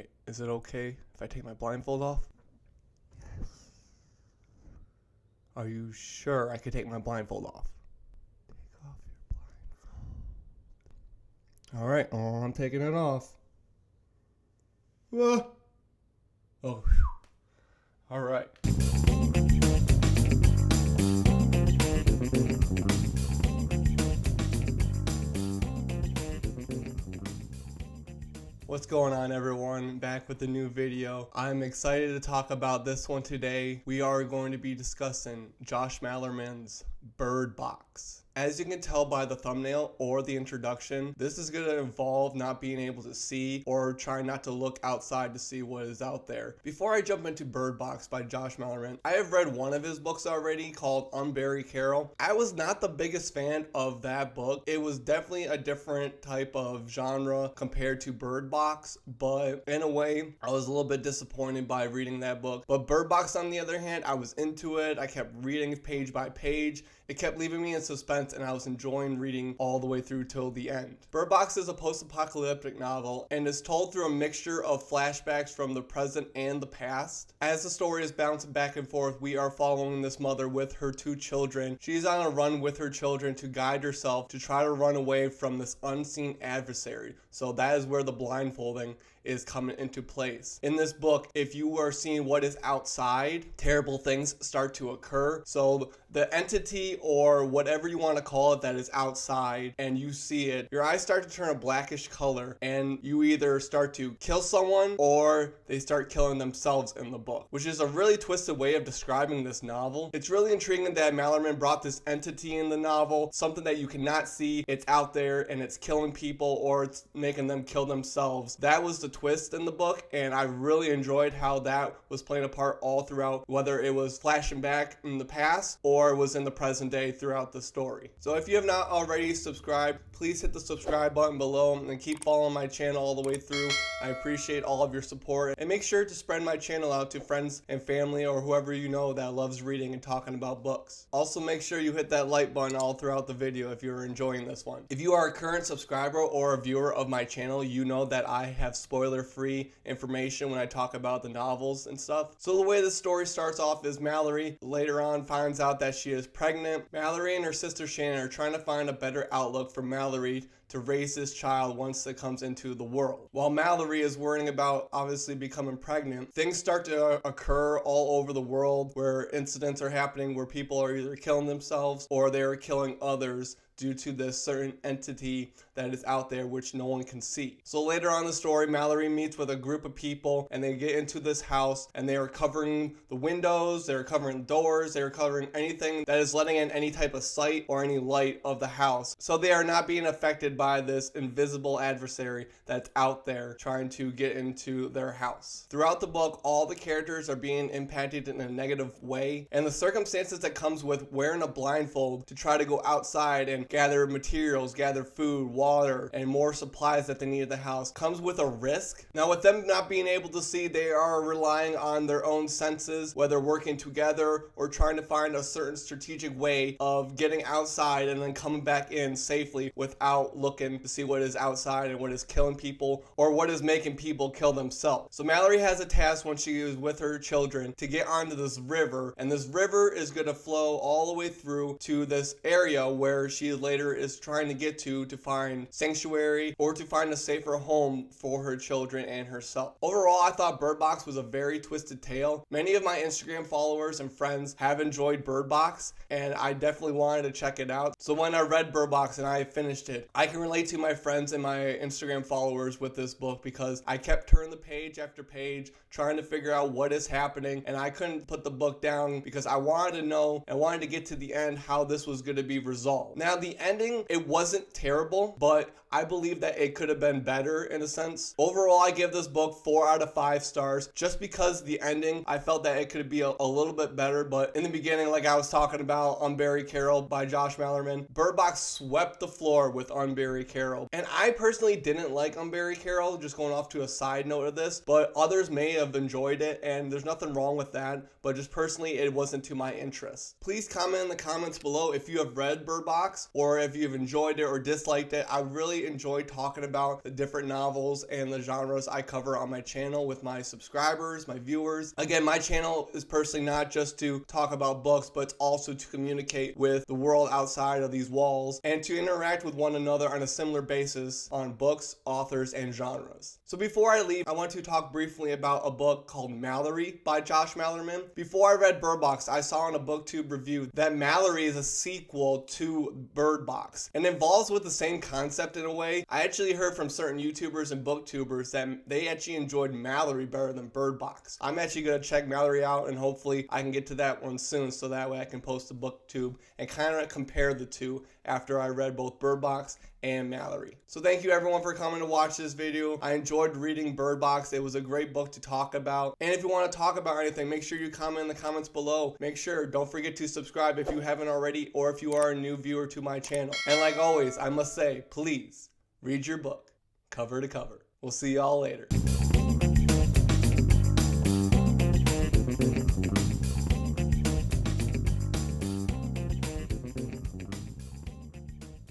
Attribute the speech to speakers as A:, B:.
A: Alright, is it okay if I take my blindfold off? Yes. Are you sure I could take my blindfold off? Take off your blindfold. Alright, I'm taking it off. Ah. Oh, alright. What's going on, everyone? Back with a new video. I'm excited to talk about this one today. We are going to be discussing Josh Malerman's Bird Box. As you can tell by the thumbnail or the introduction, this is going to involve not being able to see or trying not to look outside to see what is out there. Before I jump into Bird Box by Josh Malerman, I have read one of his books already called Untitled Chapter. I was not the biggest fan of that book. It was definitely a different type of genre compared to Bird Box, but in a way, I was a little bit disappointed by reading that book. But Bird Box, on the other hand, I was into it. I kept reading page by page. It kept leaving me in suspense, and I was enjoying reading all the way through till the end. Bird Box is a post-apocalyptic novel and is told through a mixture of flashbacks from the present and the past. As the story is bouncing back and forth, we are following this mother with her two children. She's on a run with her children to guide herself to try to run away from this unseen adversary. So that is where the blindfolding is coming into place. In this book, if you are seeing what is outside, terrible things start to occur. So the entity or whatever you want to call it that is outside and you see it, your eyes start to turn a blackish color and you either start to kill someone or they start killing themselves in the book, which is a really twisted way of describing this novel. It's really intriguing that Malerman brought this entity in the novel, something that you cannot see, it's out there and it's killing people or it's making them kill themselves. That was the twist in the book, and I really enjoyed how that was playing a part all throughout, whether it was flashing back in the past or was in the present day throughout the story. So if you have not already subscribed, please hit the subscribe button below and keep following my channel all the way through. I appreciate all of your support, and make sure to spread my channel out to friends and family or whoever you know that loves reading and talking about books. Also, make sure you hit that like button all throughout the video if you're enjoying this one. If you are a current subscriber or a viewer of my channel, you know that I have spoiler-free information when I talk about the novels and stuff. So the way the story starts off is Mallory later on finds out that she is pregnant. Mallory and her sister Shannon are trying to find a better outlook for Mallory to raise this child once it comes into the world. While Mallory is worrying about obviously becoming pregnant, things start to occur all over the world where incidents are happening where people are either killing themselves or they are killing others due to this certain entity that is out there which no one can see. So later on in the story, Mallory meets with a group of people and they get into this house and they are covering the windows, they're covering doors, they're covering anything that is letting in any type of sight or any light of the house. So they are not being affected by this invisible adversary that's out there trying to get into their house. Throughout the book, all the characters are being impacted in a negative way, and the circumstances that comes with wearing a blindfold to try to go outside and gather materials, gather food, water, and more supplies that they need at the house comes with a risk. Now, with them not being able to see, they are relying on their own senses, whether working together or trying to find a certain strategic way of getting outside and then coming back in safely without looking to see what is outside and what is killing people or what is making people kill themselves. So Mallory has a task when she is with her children to get onto this river, and this river is going to flow all the way through to this area where she later is trying to get to find sanctuary or to find a safer home for her children and herself. Overall, I thought Bird Box was a very twisted tale. Many of my Instagram followers and friends have enjoyed Bird Box, and I definitely wanted to check it out. So when I read Bird Box and I finished it, I can relate to my friends and my Instagram followers with this book because I kept turning the page after page trying to figure out what is happening, and I couldn't put the book down because I wanted to know and wanted to get to the end how this was going to be resolved. Now, the ending, it wasn't terrible, but I believe that it could have been better in a sense. Overall, I give this book 4 out of 5 stars just because the ending, I felt that it could be a little bit better, but in the beginning, like I was talking about Untitled Chapter by Josh Malerman, Bird Box swept the floor with Untitled Unbury Carol. And I personally didn't like Unbury Carol, just going off to a side note of this, but others may have enjoyed it, and there's nothing wrong with that, but just personally it wasn't to my interest. Please comment in the comments below if you have read Bird Box or if you've enjoyed it or disliked it. I really enjoy talking about the different novels and the genres I cover on my channel with my subscribers, my viewers. Again, my channel is personally not just to talk about books, but it's also to communicate with the world outside of these walls and to interact with one another on a similar basis on books, authors, and genres. So before I leave, I want to talk briefly about a book called Mallory by Josh Malerman. Before I read Bird Box, I saw in a BookTube review that Mallory is a sequel to Bird Box and involves with the same concept in a way. I actually heard from certain YouTubers and BookTubers that they actually enjoyed Mallory better than Bird Box. I'm actually going to check Mallory out, and hopefully I can get to that one soon, so that way I can post a BookTube and kind of compare the two after I read both Bird Box and Mallory. So thank you everyone for coming to watch this video. I enjoyed reading Bird Box. It was a great book to talk about. And if you want to talk about anything, make sure you comment in the comments below. Don't forget to subscribe if you haven't already, or if you are a new viewer to my channel. And like always, I must say, please read your book cover to cover. We'll see y'all later.